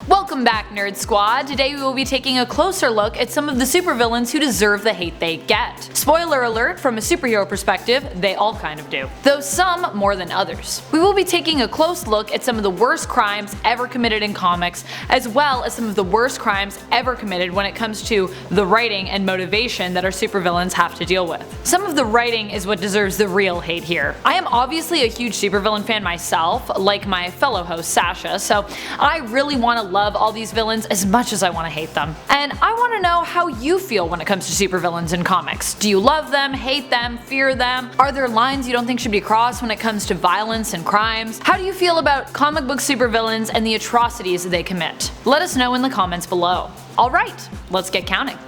Welcome back, Nerd Squad. Today we will be taking a closer look at some of the supervillains who deserve the hate they get. Spoiler alert, from a superhero perspective, they all kind of do, though some more than others. We will be taking a close look at some of the worst crimes ever committed in comics, as well as some of the worst crimes ever committed when it comes to the writing and motivation that our supervillains have to deal with. Some of the writing is what deserves the real hate here. I am obviously a huge supervillain fan myself, like my fellow host Sasha, so I really want to love all these villains as much as I want to hate them. And I want to know how you feel when it comes to supervillains in comics. Do you love them, hate them, fear them? Are there lines you don't think should be crossed when it comes to violence and crimes? How do you feel about comic book supervillains and the atrocities they commit? Let us know in the comments below. Alright, let's get counting.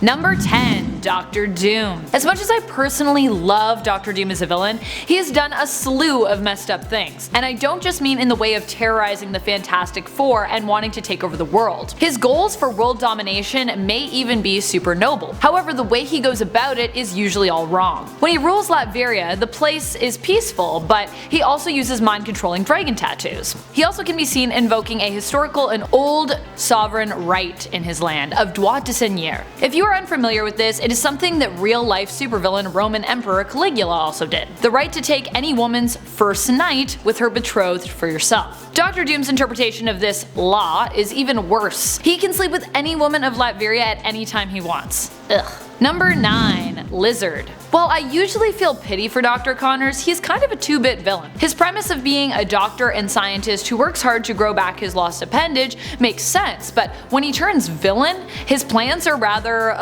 Number 10. Dr. Doom. As much as I personally love Dr. Doom as a villain, he has done a slew of messed up things, and I don't just mean in the way of terrorizing the Fantastic Four and wanting to take over the world. His goals for world domination may even be super noble. However, the way he goes about it is usually all wrong. When he rules Latveria, the place is peaceful, but he also uses mind-controlling dragon tattoos. He also can be seen invoking a historical and old sovereign right in his land of droit de seigneur. If you are unfamiliar with this, it is something that real-life supervillain Roman Emperor Caligula also did. The right to take any woman's first night with her betrothed for yourself. Dr. Doom's interpretation of this law is even worse. He can sleep with any woman of Latveria at any time he wants. Ugh. Number 9. Lizard. While I usually feel pity for Dr. Connors, he's kind of a two-bit villain. His premise of being a doctor and scientist who works hard to grow back his lost appendage makes sense, but when he turns villain, his plans are rather,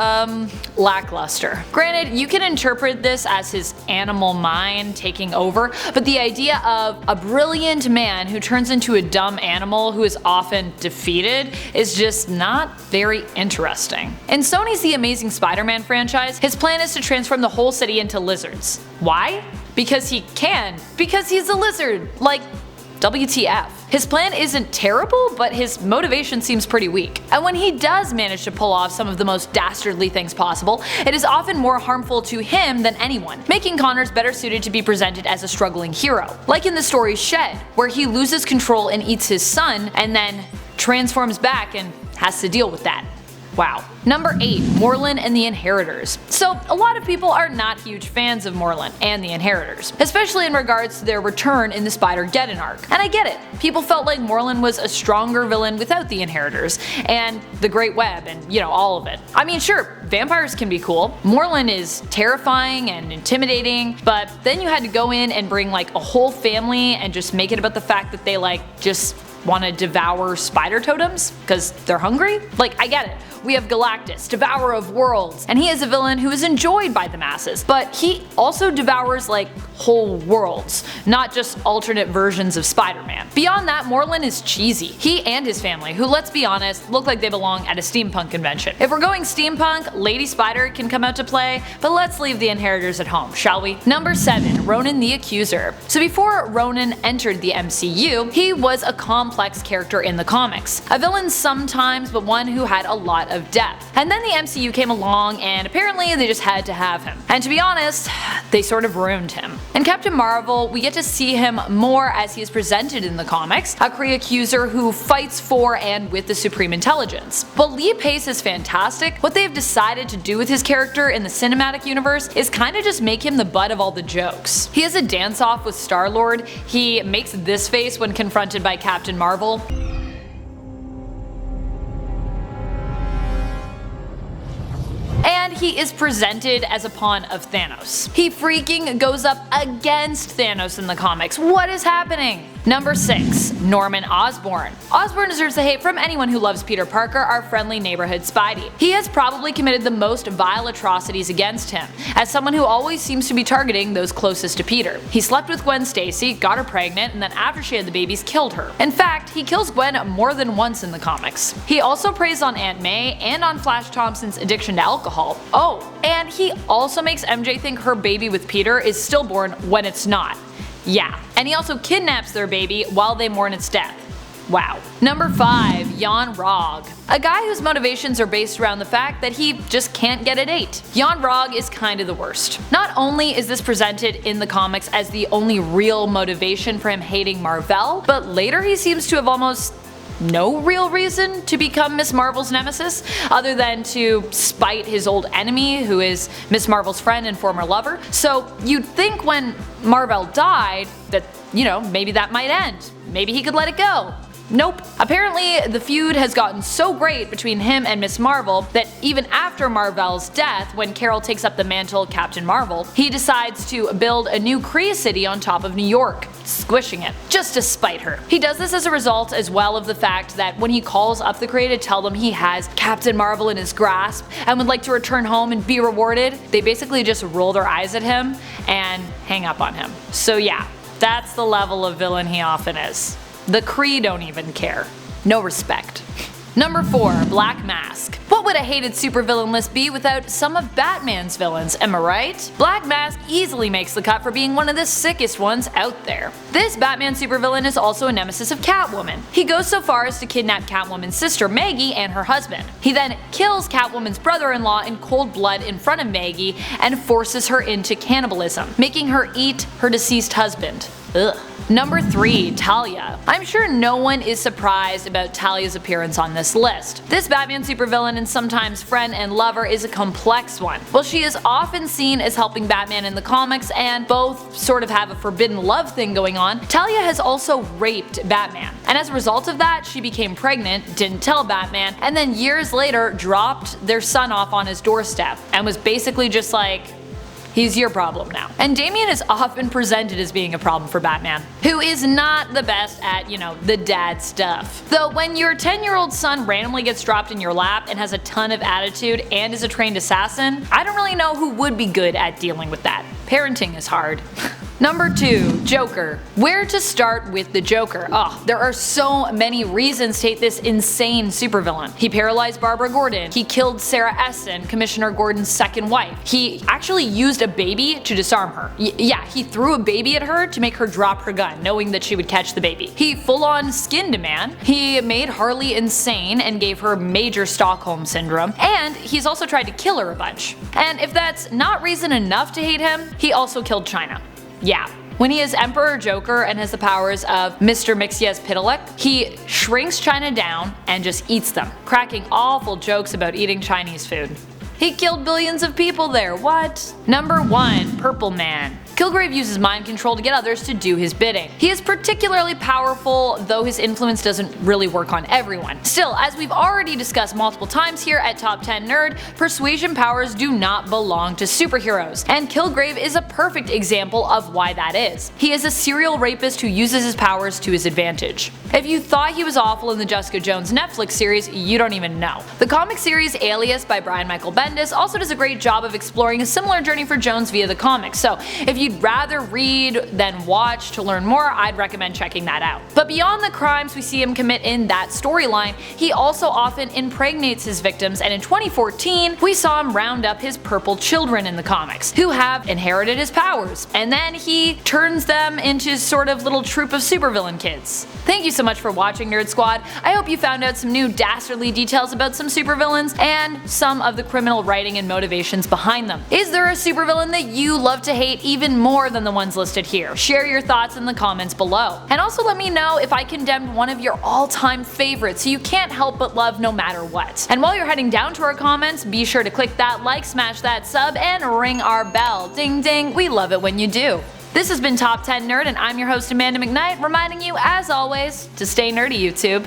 lackluster. Granted, you can interpret this as his animal mind taking over, but the idea of a brilliant man who turns into a dumb animal who is often defeated is just not very interesting. In Sony's The Amazing Spider-Man franchise, his plan is to transform the whole city into lizards. Why? Because he can. Because he's a lizard. Like, WTF. His plan isn't terrible, but his motivation seems pretty weak. And when he does manage to pull off some of the most dastardly things possible, it is often more harmful to him than anyone, making Connors better suited to be presented as a struggling hero. Like in the story Shed, where he loses control and eats his son, and then transforms back and has to deal with that. Wow. Number 8. MORLUN and the Inheritors. So a lot of people are not huge fans of MORLUN and the Inheritors, especially in regards to their return in the Spider-Geddon arc. And I get it. People felt like MORLUN was a stronger villain without the Inheritors, and the Great Web, and all of it. I mean, sure, vampires can be cool. MORLUN is terrifying and intimidating, but then you had to go in and bring like a whole family and just make it about the fact that they just want to devour spider totems because they're hungry? Like, I get it. We have Galactus, devourer of worlds, and he is a villain who is enjoyed by the masses, but he also devours like whole worlds, not just alternate versions of Spider-Man. Beyond that, MORLUN is cheesy. He and his family, who, let's be honest, look like they belong at a steampunk convention. If we're going steampunk, Lady Spider can come out to play, but let's leave the Inheritors at home, shall we? Number 7. RONAN the Accuser. So before RONAN entered the MCU, he was a complex character in the comics. A villain sometimes, but one who had a lot of depth. And then the MCU came along, and apparently they just had to have him. And to be honest, they sort of ruined him. In Captain Marvel, we get to see him more as he is presented in the comics, a Kree accuser who fights for and with the Supreme Intelligence. While Lee Pace is fantastic, what they have decided to do with his character in the cinematic universe is kinda just make him the butt of all the jokes. He has a dance-off with Star-Lord, he makes this face when confronted by Captain Marvel. And he is presented as a pawn of Thanos. He freaking goes up against Thanos in the comics. What is happening? Number 6. Norman Osborn. Osborn deserves the hate from anyone who loves Peter Parker, our friendly neighborhood Spidey. He has probably committed the most vile atrocities against him, as someone who always seems to be targeting those closest to Peter. He slept with Gwen Stacy, got her pregnant, and then after she had the babies, killed her. In fact, he kills Gwen more than once in the comics. He also preys on Aunt May and on Flash Thompson's addiction to alcohol. Oh, and he also makes MJ think her baby with Peter is stillborn when it's not. Yeah, and he also kidnaps their baby while they mourn its death. Wow. Number 5. ROGG. A guy whose motivations are based around the fact that he just can't get a date. ROGG is kind of the worst. Not only is this presented in the comics as the only real motivation for him hating Mar-Vell, but later he seems to have almost no real reason to become Miss Marvel's nemesis, other than to spite his old enemy, who is Miss Marvel's friend and former lover. So you'd think when Mar-Vell died that, maybe that might end. Maybe he could let it go. Nope. Apparently the feud has gotten so great between him and Miss Marvel that even after Mar-Vell's death, when Carol takes up the mantle of Captain Marvel, he decides to build a new Kree city on top of New York, squishing it, just to spite her. He does this as a result as well of the fact that when he calls up the Kree to tell them he has Captain Marvel in his grasp and would like to return home and be rewarded, they basically just roll their eyes at him and hang up on him. So yeah, that's the level of villain he often is. The Kree don't even care. No respect. Number 4. Black Mask. What would a hated supervillain list be without some of Batman's villains, am I right? Black Mask easily makes the cut for being one of the sickest ones out there. This Batman supervillain is also a nemesis of Catwoman. He goes so far as to kidnap Catwoman's sister Maggie and her husband. He then kills Catwoman's brother-in-law in cold blood in front of Maggie and forces her into cannibalism, making her eat her deceased husband. Ugh. Number 3. Talia. I'm sure no one is surprised about Talia's appearance on this list. This Batman supervillain and sometimes friend and lover is a complex one. While she is often seen as helping Batman in the comics and both sort of have a forbidden love thing going on, Talia has also raped Batman. And as a result of that, she became pregnant, didn't tell Batman, and then years later dropped their son off on his doorstep and was basically just like, he's your problem now. And Damian is often presented as being a problem for Batman, who is not the best at, the dad stuff. Though when your 10-year-old son randomly gets dropped in your lap and has a ton of attitude and is a trained assassin, I don't really know who would be good at dealing with that. Parenting is hard. Number 2. Joker. Where to start with the Joker? There are so many reasons to hate this insane supervillain. He paralyzed Barbara Gordon. He killed Sarah Essen, Commissioner Gordon's second wife. He actually used a baby to disarm her. Yeah, he threw a baby at her to make her drop her gun, knowing that she would catch the baby. He full-on skinned a man. He made Harley insane and gave her major Stockholm syndrome. And he's also tried to kill her a bunch. And if that's not reason enough to hate him, he also killed China. Yeah. When he is Emperor Joker and has the powers of Mr. Mxyzptlk, he shrinks China down and just eats them, cracking awful jokes about eating Chinese food. He killed billions of people there, what? Number 1. Purple Man. Kilgrave uses mind control to get others to do his bidding. He is particularly powerful, though his influence doesn't really work on everyone. Still, as we've already discussed multiple times here at Top 10 Nerd, persuasion powers do not belong to superheroes, and Kilgrave is a perfect example of why that is. He is a serial rapist who uses his powers to his advantage. If you thought he was awful in the Jessica Jones Netflix series, you don't even know. The comic series Alias by Brian Michael Bendis also does a great job of exploring a similar journey for Jones via the comics, so if you'd rather read than watch to learn more, I'd recommend checking that out. But beyond the crimes we see him commit in that storyline, he also often impregnates his victims, and in 2014 we saw him round up his purple children in the comics, who have inherited his powers, and then he turns them into sort of little troop of supervillain kids. Thank you so much for watching, Nerd Squad. I hope you found out some new dastardly details about some supervillains and some of the criminal writing and motivations behind them. Is there a supervillain that you love to hate even more than the ones listed here? Share your thoughts in the comments below. And also let me know if I condemned one of your all-time favorites who you can't help but love no matter what. And while you're heading down to our comments, be sure to click that like, smash that sub, and ring our bell. Ding ding, we love it when you do. This has been Top 10 Nerd, and I'm your host Amanda McKnight, reminding you, as always, to stay nerdy, YouTube.